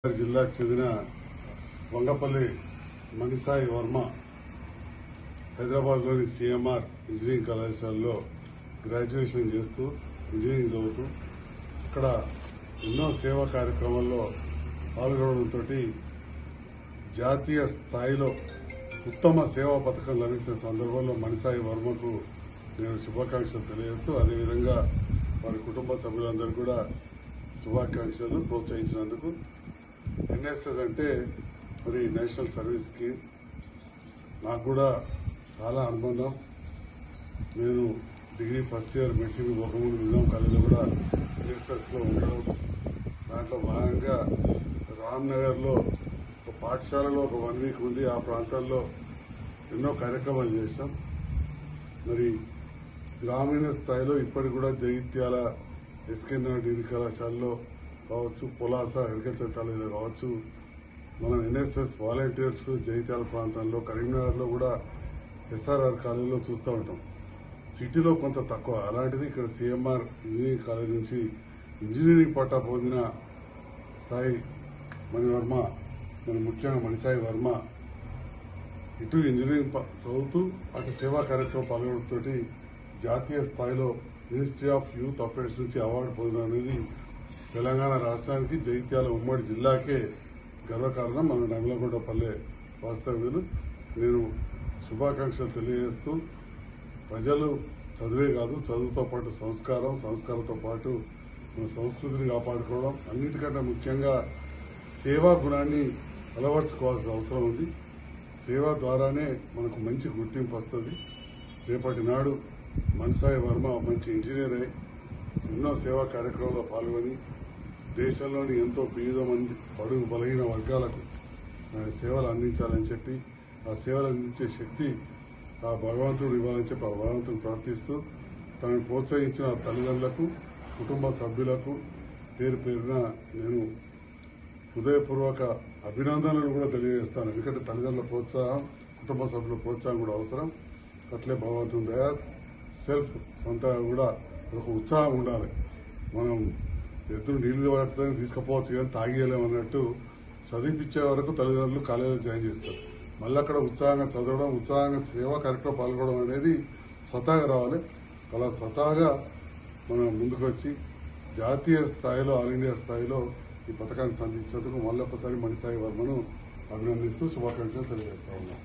జిల్లాకు చెందిన వంగపల్లి మణిసాయి వర్మ హైదరాబాద్లోని సిఎంఆర్ ఇంజనీరింగ్ కళాశాలలో గ్రాడ్యుయేషన్ చేస్తూ ఇంజనీరింగ్ చదువుతూ ఇక్కడ ఎన్నో సేవా కార్యక్రమాల్లో పాల్గొనడంతో జాతీయ స్థాయిలో ఉత్తమ సేవా పథకం లభించిన సందర్భంలో మణిసాయి వర్మకు నేను శుభాకాంక్షలు తెలియజేస్తూ అదేవిధంగా వారి కుటుంబ సభ్యులందరూ కూడా శుభాకాంక్షలు ప్రోత్సహించినందుకు. ఎన్ఎస్ఎస్ అంటే మరి నేషనల్ సర్వీస్ స్కీమ్ నాకు కూడా చాలా అనుబంధం. నేను డిగ్రీ ఫస్ట్ ఇయర్ మెడిసిన్ పోకముందు నిజాం కాలేజీలో కూడా ఎన్ఎస్ఎస్లో ఉండడం, దాంట్లో భాగంగా రామ్నగర్లో ఒక పాఠశాలలో ఒక 1 వీక్ ఉండి ఆ ప్రాంతాల్లో ఎన్నో కార్యక్రమాలు చేశాం. మరి గ్రామీణ స్థాయిలో ఇప్పటికి కూడా జగిత్యాల ఎస్కేఎన్ఆర్ డిగ్రీ కళాశాలలో కావచ్చు, పులాస అగ్రికల్చర్ కాలేజీలో కావచ్చు, మనం ఎన్ఎస్ఎస్ వాలంటీర్స్ జగిత్యాల ప్రాంతంలో కరీంనగర్లో కూడా ఎస్ఆర్ఆర్ కాలేజీలో చూస్తూ ఉంటాం. సిటీలో కొంత తక్కువ. అలాంటిది ఇక్కడ సిఎంఆర్ ఇంజనీరింగ్ కాలేజ్ నుంచి ఇంజనీరింగ్ పట్టా పొందిన సాయి మణివర్మ, మన ముఖ్యంగా మణిసాయి వర్మ ఇటు ఇంజనీరింగ్ చదువుతూ అటు సేవా కార్యక్రమం పాల్గొనడంతో జాతీయ స్థాయిలో మినిస్ట్రీ ఆఫ్ యూత్ అఫైర్స్ నుంచి అవార్డు పొందడం అనేది తెలంగాణ రాష్ట్రానికి, జగిత్యాల ఉమ్మడి జిల్లాకే గర్వకారణం. మన నగలగొండపల్లె వాస్తవ్యులు. నేను శుభాకాంక్షలు తెలియజేస్తూ ప్రజలు చదివే కాదు, చదువుతో పాటు సంస్కారంతో పాటు మన సంస్కృతిని కాపాడుకోవడం, అన్నిటికంటే ముఖ్యంగా సేవా గుణాన్ని అలవర్చుకోవాల్సిన అవసరం ఉంది. సేవ ద్వారానే మనకు మంచి గుర్తింపు వస్తుంది. రేపటి నాడు మణిసాయి వర్మ మంచి ఇంజనీర్ అయి ఎన్నో సేవా కార్యక్రమాల్లో పాల్గొని దేశంలోని ఎంతో పేద మంది బడుగు బలహీన వర్గాలకు సేవలు అందించాలని చెప్పి, ఆ సేవలు అందించే శక్తి ఆ భగవంతుడు ఇవ్వాలని చెప్పి ఆ భగవంతుడు ప్రార్థిస్తూ తనను ప్రోత్సహించిన తల్లిదండ్రులకు, కుటుంబ సభ్యులకు పేరు పేరున నేను హృదయపూర్వక అభినందనలు కూడా తెలియజేస్తాను. ఎందుకంటే తల్లిదండ్రుల ప్రోత్సాహం, కుటుంబ సభ్యుల ప్రోత్సాహం కూడా అవసరం. అట్లే భగవంతుని దయ, సెల్ఫ్ సొంతగా కూడా ఒక ఉత్సాహం ఉండాలి. మనం ఎదురు నీళ్లు పడతానికి తీసుకుపోవచ్చు కానీ తాగేయలేమన్నట్టు చదివించే వరకు తల్లిదండ్రులు కాలేజీలో జాయిన్ చేస్తారు. మళ్ళీ అక్కడ ఉత్సాహంగా చదవడం, ఉత్సాహంగా సేవా కార్యక్రమం పాల్గొనడం అనేది స్వతహాగా రావాలి. అలా స్వతహాగా మనం ముందుకు వచ్చి జాతీయ స్థాయిలో, ఆల్ ఇండియా స్థాయిలో ఈ పథకాన్ని సంధించేందుకు మళ్ళొకసారి మణిసాయి వర్మను అభినందిస్తూ శుభాకాంక్షలు తెలియజేస్తా ఉన్నాం.